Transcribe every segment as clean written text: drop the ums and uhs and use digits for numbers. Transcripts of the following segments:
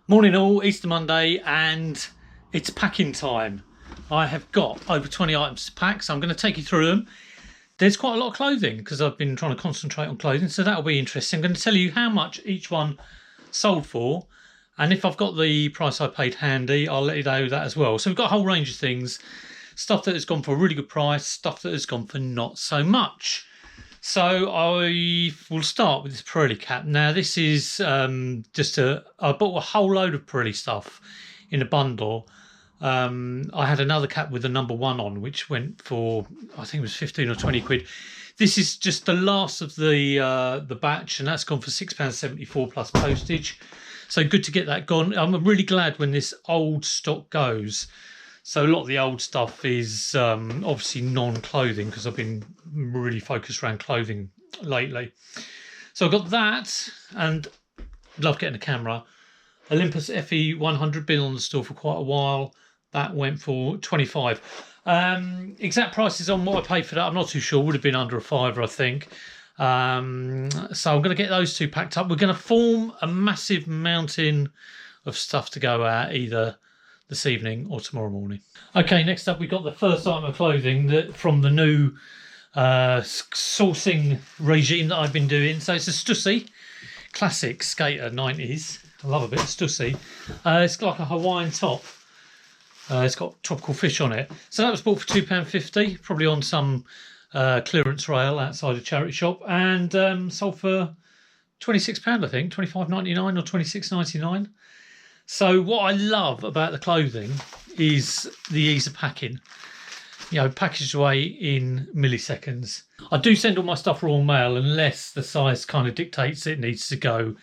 Morning all, Easter Monday, and it's packing time. I have got over 20 items to pack, so I'm going to take you through them. There's quite a lot of clothing because I've been trying to concentrate on clothing, so that'll be interesting. I'm going to tell you how much each one sold for, and if I've got the price I paid handy, I'll let you know that as well. So we've got a whole range of things, stuff that has gone for a really good price, stuff that has gone for not so much. So I will start with this Prairie Cap. Now this is I bought a whole load of Prairie stuff in a bundle. I had another cap with the number 1 on, which went for, I think it was 15 or 20 quid. This is just the last of the batch, and that's gone for £6.74 plus postage. So good to get that gone. I'm really glad when this old stock goes. So a lot of the old stuff is obviously non-clothing because I've been really focused around clothing lately. So I've got that, and love getting a camera. Olympus FE100, been on the store for quite a while. That went for 25. Exact prices on what I paid for that, I'm not too sure. Would have been under a fiver, I think. So I'm going to get those two packed up. We're going to form a massive mountain of stuff to go at either this evening or tomorrow morning. Okay, next up we've got the first item of clothing that from the new sourcing regime that I've been doing. So it's a Stussy classic skater 90s. I love a bit of Stussy. It's like a Hawaiian top. It's got tropical fish on it. So that was bought for £2.50, probably on some clearance rail outside a charity shop, and sold for £26, I think, £25.99 or £26.99. So what I love about the clothing is the ease of packing. You know, packaged away in milliseconds. I do send all my stuff raw mail unless the size kind of dictates it needs to go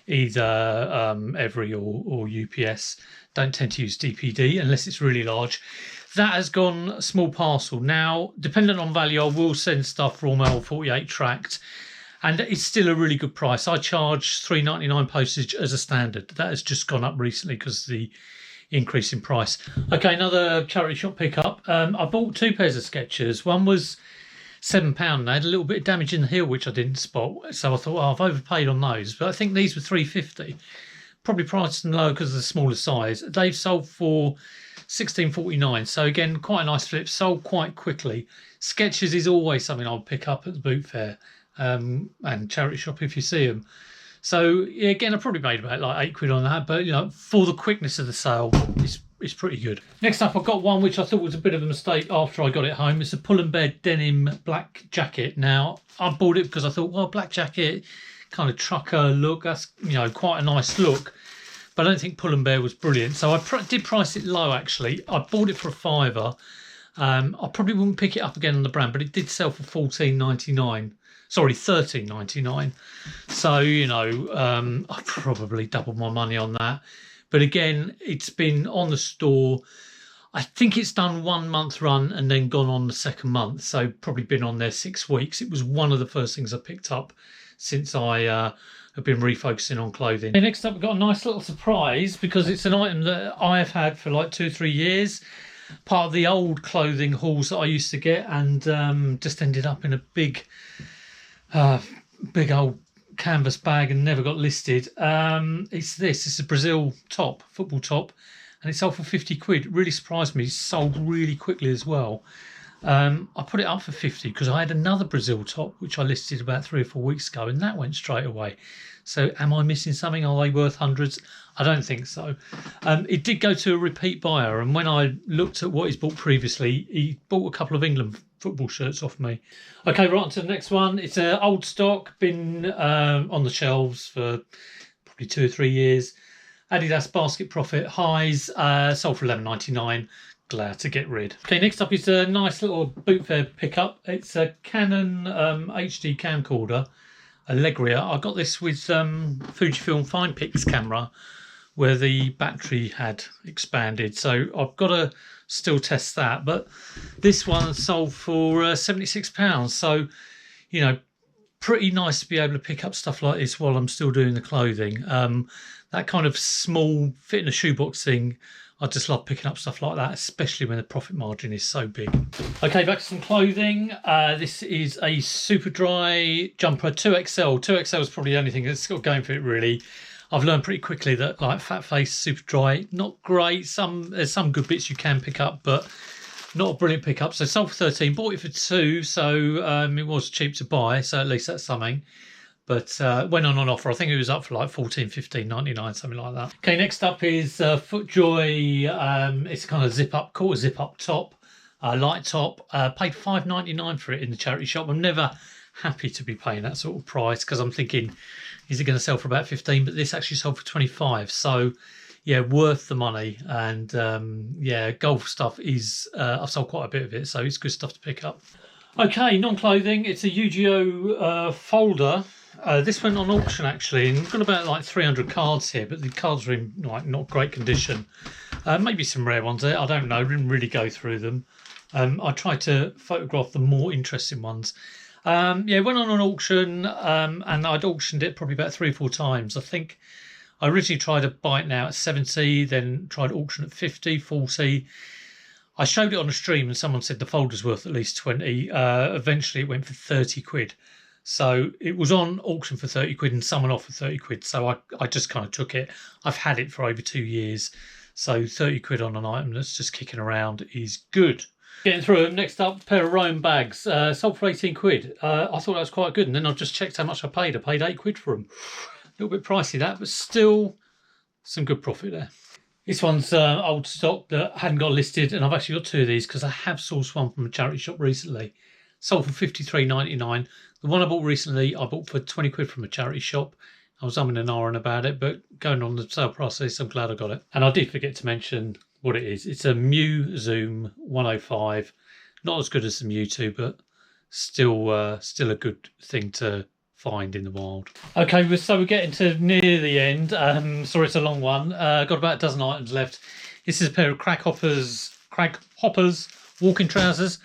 either Every or UPS. Don't tend to use DPD unless it's really large. That has gone small parcel. Now, dependent on value, I will send stuff raw mail 48 tracked. And it's still a really good price. I charge £3.99 postage as a standard. That has just gone up recently because of the increase in price. Okay, another charity shop pickup. I bought 2 pairs of Skechers. One was £7. They had a little bit of damage in the heel, which I didn't spot. So I thought, well, I've overpaid on those. But I think these were £3.50. Probably priced them low because of the smaller size. They've sold for £16.49. So again, quite a nice flip. Sold quite quickly. Skechers is always something I'll pick up at the boot fair. And charity shop if you see them. So yeah, again, I probably made about like £8 on that, but you know, for the quickness of the sale, it's pretty good. Next up, I've got one which I thought was a bit of a mistake after I got it home. It's a Pull&Bear denim black jacket. Now I bought it because I thought, well, black jacket, kind of trucker look. That's, you know, quite a nice look. But I don't think Pull&Bear was brilliant, so I did price it low. Actually, I bought it for a fiver. I probably wouldn't pick it up again on the brand, but it did sell for £14.99. Sorry, £13.99. So, you know, I probably doubled my money on that. But again, it's been on the store. I think it's done 1 month run and then gone on the second month. So probably been on there 6 weeks. It was one of the first things I picked up since I have been refocusing on clothing. Okay, next up, we've got a nice little surprise because it's an item that I have had for like 2 or 3 years. Part of the old clothing hauls that I used to get, and just ended up in a big old canvas bag and never got listed. It's a Brazil top, football top, and it sold for 50 quid. It really surprised me. It sold really quickly as well. I put it up for 50 because I had another Brazil top which I listed about 3 or 4 weeks ago, and that went straight away. So am I missing something? Are they worth hundreds? I don't think so. It did go to a repeat buyer, and when I looked at what he's bought previously, he bought a couple of England football shirts off me. Okay, right on to the next one. It's an old stock, been on the shelves for probably 2 or 3 years. Adidas Basket Profit highs, sold for £11.99. Glad to get rid. Okay, next up is a nice little boot fair pickup. It's a Canon HD Camcorder Allegria. I got this with Fujifilm FinePix camera where the battery had expanded, so I've got to still test that. But this one sold for £76, so you know, pretty nice to be able to pick up stuff like this while I'm still doing the clothing. That kind of small fit in a shoebox thing, I just love picking up stuff like that, especially when the profit margin is so big. Okay, back to some clothing. This is a super dry jumper, 2XL. 2XL is probably the only thing that's got going for it, really. I've learned pretty quickly that like Fat Face, Super Dry, not great. There's some good bits you can pick up, but not a brilliant pickup. So sold for 13, bought it for 2, so it was cheap to buy, so at least that's something. But went on offer. I think it was up for like 14, 15.99, something like that. Okay, next up is FootJoy. It's kind of quarter zip up top, light top. Paid $5.99 for it in the charity shop. I'm never happy to be paying that sort of price because I'm thinking, is it going to sell for about 15? But this actually sold for 25. So yeah, worth the money. And yeah, golf stuff is, I've sold quite a bit of it, so it's good stuff to pick up. Okay, non-clothing. It's a Yu-Gi-Oh folder. This went on auction actually, and got about like 300 cards here, but the cards are in like not great condition. Maybe some rare ones there, I don't know, didn't really go through them. I tried to photograph the more interesting ones. Yeah, went on an auction, and I'd auctioned it probably about 3 or 4 times. I think I originally tried to buy it now at 70, then tried auction at 50, 40. I showed it on a stream and someone said the folder's worth at least 20. Eventually it went for 30 quid. So it was on auction for 30 quid and someone offered 30 quid. So I just kind of took it. I've had it for over 2 years. So 30 quid on an item that's just kicking around is good. Getting through it. Next up, pair of Rome bags. Sold for 18 quid. I thought that was quite good. And then I just checked how much I paid. I paid 8 quid for them. A little bit pricey that, but still some good profit there. This one's old stock that hadn't got listed. And I've actually got 2 of these because I have sourced one from a charity shop recently. Sold for $53.99. The one I bought recently, I bought for 20 quid from a charity shop. I was umming and ahhing about it, but going on the sale process, I'm glad I got it. And I did forget to mention what it is. It's a Mew Zoom 105. Not as good as the Mew 2, but still a good thing to find in the wild. Okay, so we're getting to near the end. Sorry, it's a long one. Got about a dozen items left. This is a pair of Crag Hoppers walking trousers.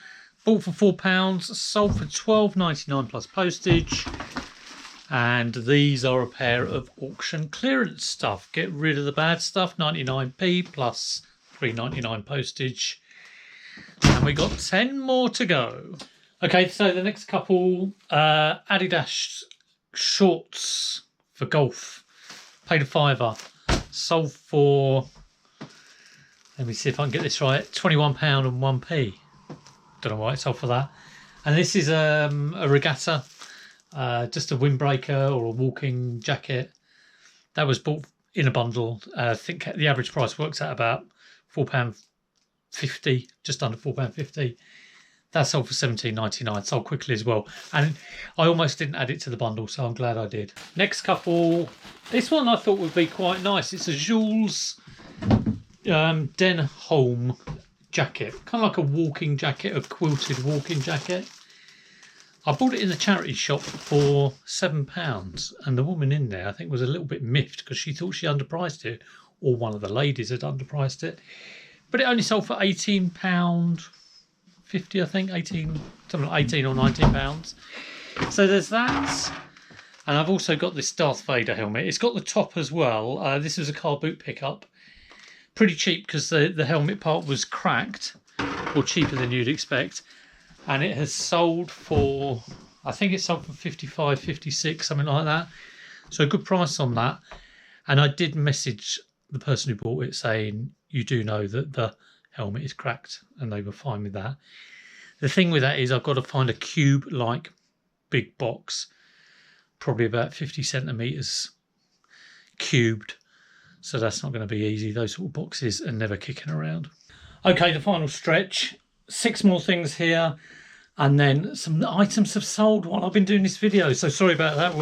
Bought for £4, sold for $12.99 plus postage. And these are a pair of auction clearance stuff. Get rid of the bad stuff, 99p plus $3.99 postage. And we got 10 more to go. Okay, so the next couple, Adidas shorts for golf. Paid a £5. Sold for, let me see if I can get this right, £21 and 1p. Don't know why it sold for that. And this is a regatta, just a windbreaker or a walking jacket. That was bought in a bundle. I think the average price works out about £4.50, just under £4.50. That sold for $17.99. Sold quickly as well. And I almost didn't add it to the bundle, so I'm glad I did. Next couple. This one I thought would be quite nice. It's a Jules Denim Jacket, kind of like a walking jacket, a quilted walking jacket. I bought it in the charity shop for £7, and the woman in there I think was a little bit miffed because she thought she underpriced it, or one of the ladies had underpriced it. But it only sold for £18.50, I think, something like 18 or £19. So there's that. And I've also got this Darth Vader helmet. It's got the top as well. This is a car boot pickup. Pretty cheap because the helmet part was cracked, or cheaper than you'd expect, and it has sold for, I think it sold for 55, 56, something like that. So a good price on that. And I did message the person who bought it saying, you do know that the helmet is cracked, and they were fine with that. The thing with that is I've got to find a cube-like big box, probably about 50 centimetres cubed. So that's not going to be easy. Those sort of boxes are never kicking around. Okay, the final stretch. 6 more things here. And then some items have sold while I've been doing this video. So sorry about that.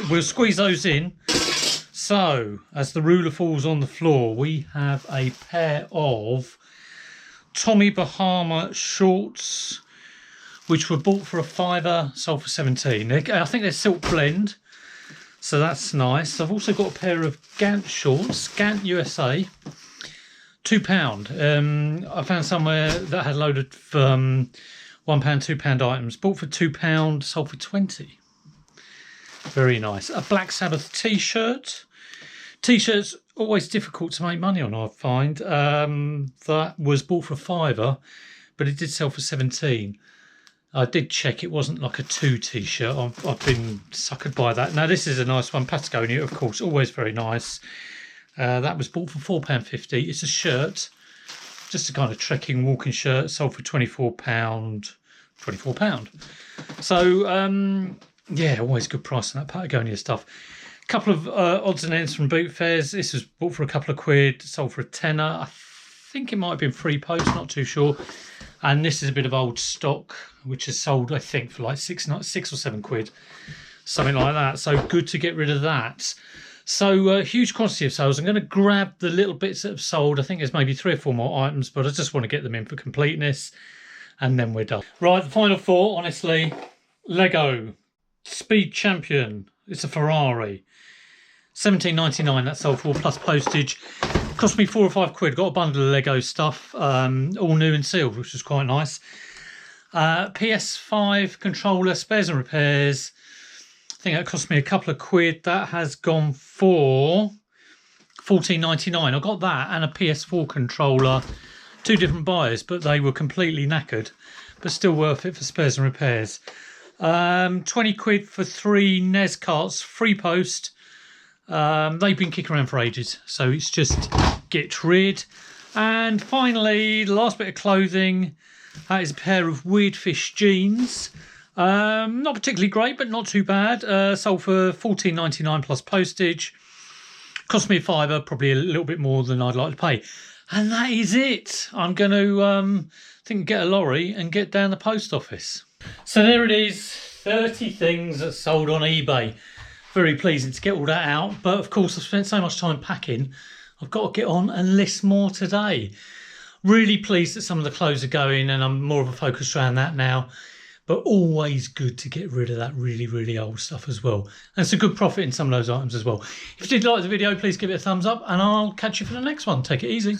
We'll squeeze those in. So, as the ruler falls on the floor, we have a pair of Tommy Bahama shorts, which were bought for a £5, sold for 17. I think they're silk blend. So that's nice. I've also got a pair of Gant shorts, Gant USA, £2. I found somewhere that had loaded £1, £2 items. Bought for £2, sold for 20. Very nice. A Black Sabbath t-shirt. T-shirts always difficult to make money on, I find. That was bought for £5, but it did sell for 17. I did check, it wasn't like a 2 t-shirt. I've been suckered by that. Now this is a nice one, Patagonia, of course, always very nice. That was bought for £4.50. It's a shirt, just a kind of trekking walking shirt, sold for £24. So yeah, always good price on that Patagonia stuff. A couple of odds and ends from boot fairs. This was bought for a couple of quid, sold for a tenner. I think it might have been free post, not too sure. And this is a bit of old stock, which is sold, I think, for like 6 or 7 quid, something like that. So good to get rid of that. So huge quantity of sales. I'm going to grab the little bits that have sold. I think there's maybe 3 or 4 more items, but I just want to get them in for completeness, and then we're done. Right, the final 4, honestly. Lego Speed Champion. It's a Ferrari. £17.99, that sold for, plus postage. Cost me 4 or 5 quid. Got a bundle of Lego stuff, all new and sealed, which was quite nice. PS5 controller, spares and repairs. I think that cost me a couple of quid. That has gone for £14.99. I got that and a PS4 controller. 2 different buyers, but they were completely knackered, but still worth it for spares and repairs. 20 quid for 3 NES carts, free post. They've been kicking around for ages, so it's just get rid. And finally, the last bit of clothing, that is a pair of Weird Fish jeans. Not particularly great, but not too bad. Sold for £14.99 plus postage. Cost me £5, probably a little bit more than I'd like to pay. And that is it. I'm going to think get a lorry and get down the post office. So there it is, 30 things that sold on eBay. Very pleasing to get all that out, but of course I've spent so much time packing, I've got to get on and list more today. Really pleased that some of the clothes are going, and I'm more of a focus around that now, but always good to get rid of that really old stuff as well. And it's a good profit in some of those items as well. If you did like the video, please give it a thumbs up, and I'll catch you for the next one. Take it easy.